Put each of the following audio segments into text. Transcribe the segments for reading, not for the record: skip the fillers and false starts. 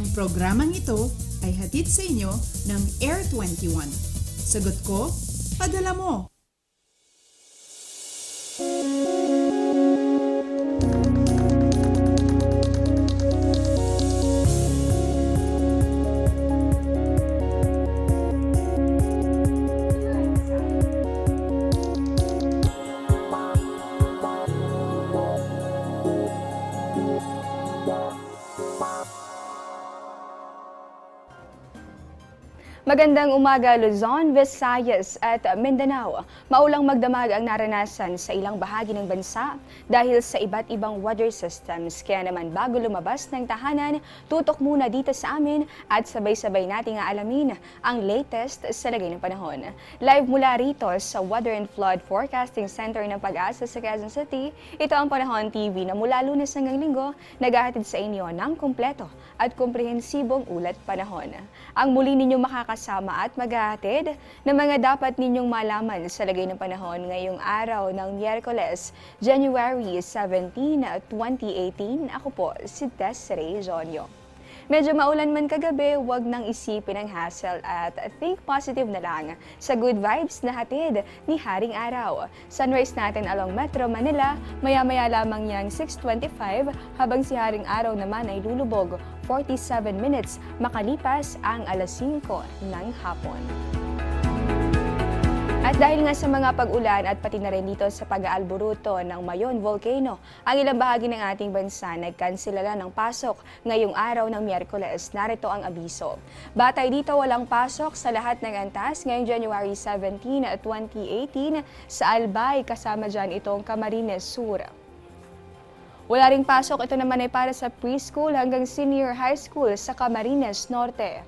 Ang programang ito ay hatid sa inyo ng Air 21. Sagot ko, padala mo! Magandang umaga Luzon, Visayas at Mindanao. Maulang magdamag ang naranasan sa ilang bahagi ng bansa dahil sa iba't ibang weather systems. Kaya naman bago lumabas ng tahanan, tutok muna dito sa amin at sabay-sabay nating aalamin ang latest sa lagay ng panahon. Live mula rito sa Weather and Flood Forecasting Center ng Pag-asa sa Quezon City, ito ang Panahon TV na mula Lunes hanggang Linggo naghahatid sa inyo ng kumpleto at komprehensibong ulat panahon. Ang muli ninyong makakasama at maghahatid ng mga dapat ninyong malaman sa lagay ng panahon ngayong araw ng Miyerkules, January 17, 2018. Ako po si Desiree Jonyo. Medyo maulan man kagabi, huwag nang isipin ang hassle at think positive na lang sa good vibes na hatid ni Haring Araw. Sunrise natin along Metro Manila, maya-maya lamang niyang 6:25 habang si Haring Araw naman ay lulubog 47 minutes makalipas ang alas 5 ng hapon. At dahil nga sa mga pag-ulan at pati na rin dito sa pag-aalboruto ng Mayon Volcano, ang ilang bahagi ng ating bansa nagkansilala ng pasok ngayong araw ng Miyerkules. Narito ang abiso. Batay dito walang pasok sa lahat ng antas ngayong January 17, 2018 sa Albay, kasama dyan itong Camarines Sur. Wala ring pasok, ito naman ay para sa preschool hanggang senior high school sa Camarines Norte.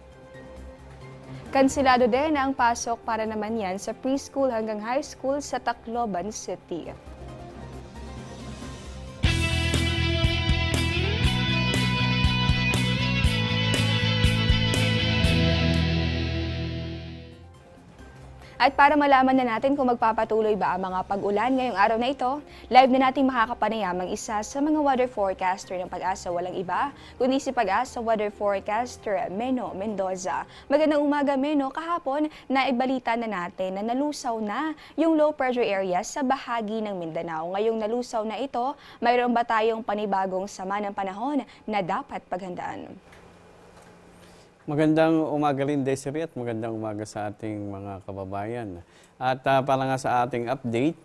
Kansilado din ang pasok para naman yan sa preschool hanggang high school sa Tacloban City. At para malaman na natin kung magpapatuloy ba ang mga pag-ulan ngayong araw na ito, live na natin makakapanayam ang isa sa mga weather forecaster ng Pag-asa. Walang iba, kundi si Pag-asa weather forecaster Meno Mendoza. Magandang umaga Meno, kahapon naibalita na natin na nalusaw na yung low pressure area sa bahagi ng Mindanao. Ngayong nalusaw na ito, mayroon ba tayong panibagong sama ng panahon na dapat paghandaan? Magandang umaga rin, Desiree, at magandang umaga sa ating mga kababayan. At para nga sa ating update,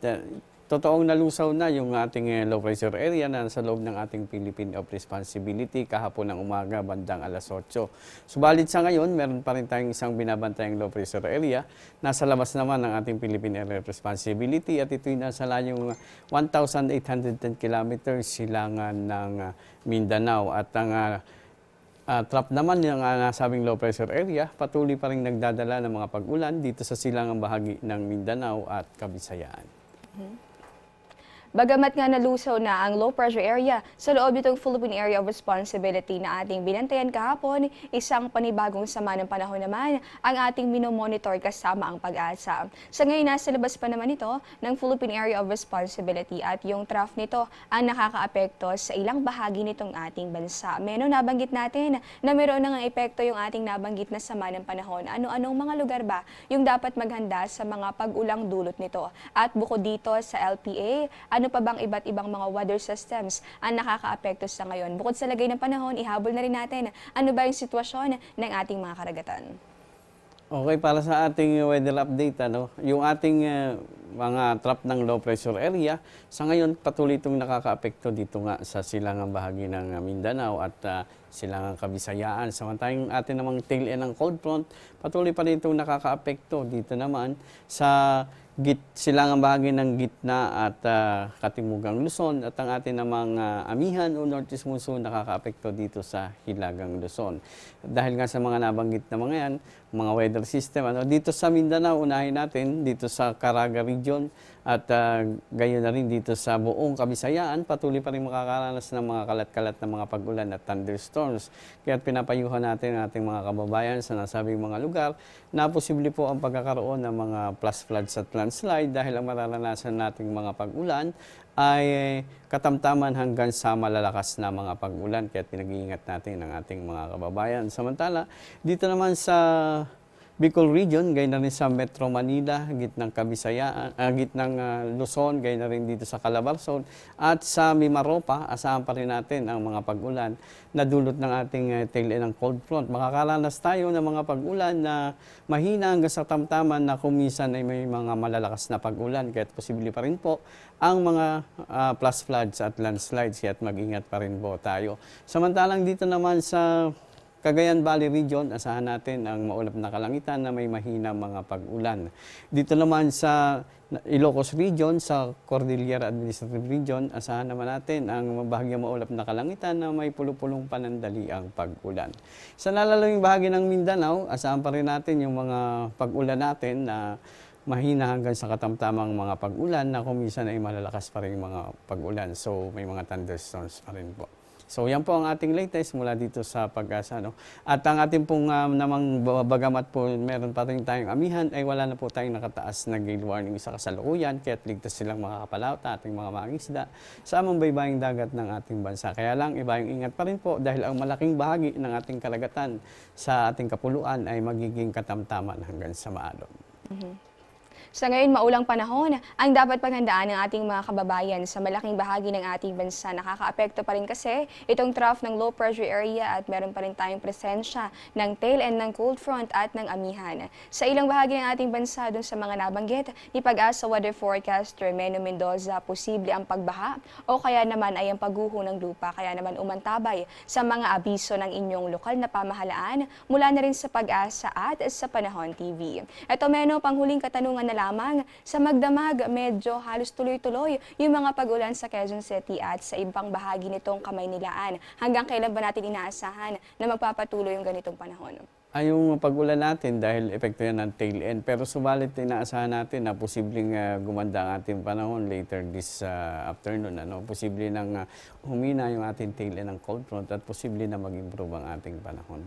totoong nalusaw na yung ating low pressure area na nasa loob ng ating Philippine of Responsibility kahapon ng umaga bandang alas 8. Subalit sa ngayon, meron pa rin tayong isang binabantayang low pressure area. Nasa labas naman ng ating Philippine Area of Responsibility at ito'y nasa layong 1,810 kilometers silangan ng Mindanao. At ang trap naman yung nasabing low pressure area, patuloy pa rin nagdadala ng mga pag-ulan dito sa silangang bahagi ng Mindanao at Kabisayaan. Bagamat nga nalusaw na ang low pressure area sa loob nitong Philippine Area of Responsibility na ating binantayan kahapon, isang panibagong sama ng panahon naman ang ating minomonitor kasama ang Pag-asa. Sa ngayon, nasa labas pa naman ito ng Philippine Area of Responsibility at yung trough nito ang nakakaapekto sa ilang bahagi nitong ating bansa. Meno, nabanggit natin na meron ng epekto yung ating nabanggit na sama ng panahon. Ano-anong mga lugar ba yung dapat maghanda sa mga pag-ulang dulot nito? At bukod dito sa LPA, ano pa bang iba't ibang mga weather systems ang nakakaapekto sa ngayon? Bukod sa lagay ng panahon, ihabol na rin natin ano ba yung sitwasyon ng ating mga karagatan. Okay, para sa ating weather update, yung ating mga trap ng low pressure area, sa ngayon patuloy itong nakakaapekto dito nga sa silangang bahagi ng Mindanao at silangang Kabisayaan. Samantalang atin namang tail end ng cold front, patuloy pa rin itong nakakaapekto dito naman sa silangang bahagi ng gitna at katimugang Luzon at ang atin namang amihan o northeast monsoon nakakaapekto dito sa hilagang Luzon. Dahil nga sa mga nabanggit na mga yan, mga weather system, dito sa Mindanao, unahin natin, dito sa Caraga region, Region at gayon na rin dito sa buong Kabisayaan, patuloy pa rin makakaranas ng mga kalat-kalat na mga pag-ulan at thunderstorms. Kaya pinapayuhan natin ang ating mga kababayan sa nasabing mga lugar na posible po ang pagkakaroon ng mga flash floods at landslide dahil ang mararanasan nating mga pag-ulan ay katamtaman hanggang sa malalakas na mga pag-ulan, kaya pinag-iingat natin ang ating mga kababayan. Samantala, dito naman sa Bicol Region, gayon na rin sa Metro Manila, gitnang Kabisayaan, gitnang Luzon, gayon na rin dito sa Calabarzon, at sa Mimaropa, asahan pa rin natin ang mga pag-ulan na dulot ng ating tail end ng cold front. Makakaranas tayo ng mga pag-ulan na mahina hanggang sa tamtaman na kumisan ay may mga malalakas na pag-ulan, kaya posible pa rin po ang mga flash floods at landslides, kaya mag-ingat pa rin po tayo. Samantalang dito naman sa Cagayan Valley Region, asahan natin ang maulap na kalangitan na may mahina mga pag-ulan. Dito naman sa Ilocos Region, sa Cordillera Administrative Region, asahan naman natin ang bahagyang maulap na kalangitan na may pulupulong panandaliang pag-ulan. Sa nalalawing bahagi ng Mindanao, asahan pa rin natin yung mga pag-ulan natin na mahina hanggang sa katamtamang mga pag-ulan na kuminsan ay malalakas pa rin mga pag-ulan. So may mga thunderstorms pa rin po. So yan po ang ating latest mula dito sa Pag-asa. No? At ang ating pong namang bagamat po meron pa rin tayong amihan, ay wala na po tayong nakataas na gale warning sa kasalukuyan, kaya't ligtas silang makakapalaot ating mga mangingisda sa amang baybaying dagat ng ating bansa. Kaya lang, ibayong ingat pa rin po dahil ang malaking bahagi ng ating karagatan sa ating kapuluan ay magiging katamtaman hanggang sa maalon. Sa ngayon, maulang panahon, ang dapat paghandaan ng ating mga kababayan sa malaking bahagi ng ating bansa. Nakakaapekto pa rin kasi itong trough ng low pressure area at meron pa rin tayong presensya ng tail end ng cold front at ng amihan. Sa ilang bahagi ng ating bansa, dun sa mga nabanggit, ni Pag-asa Weather Forecaster Meno Mendoza, posible ang pagbaha o kaya naman ay ang pagguho ng lupa. Kaya naman umantabay sa mga abiso ng inyong lokal na pamahalaan mula na rin sa Pag-asa at sa Panahon TV. Ito, Meno, panghuling katanungan na lamang, sa magdamag, medyo halos tuloy-tuloy yung mga pag-ulan sa Quezon City at sa ibang bahagi nitong Kamaynilaan. Hanggang kailan ba natin inaasahan na magpapatuloy yung ganitong panahon? Ay, yung pag-ulan natin dahil epekto yan ng tail end. Pero subalit inaasahan natin na posibleng gumanda ang ating panahon later this afternoon. Posible nang humina yung ating tail end ng cold front at posible na mag-improve ang ating panahon.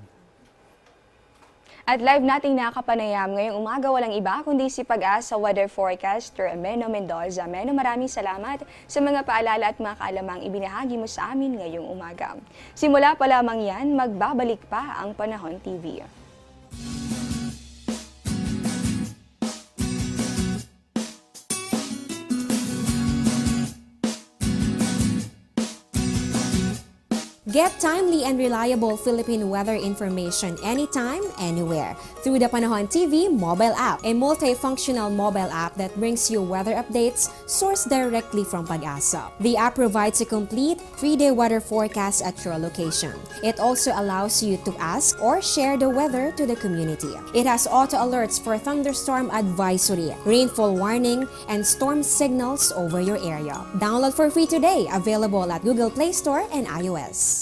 At live nating nakapanayam ngayong umaga, walang iba kundi si Pag-asa Weather Forecaster Meno Mendoza. Meno, maraming salamat sa mga paalala at mga kaalamang ibinahagi mo sa amin ngayong umaga. Simula pa lamang yan, magbabalik pa ang Panahon TV. Get timely and reliable Philippine weather information anytime, anywhere through the Panahon TV mobile app, a multifunctional mobile app that brings you weather updates sourced directly from Pag-asa. The app provides a complete 3-day weather forecast at your location. It also allows you to ask or share the weather to the community. It has auto alerts for thunderstorm advisory, rainfall warning, and storm signals over your area. Download for free today, available at Google Play Store and iOS.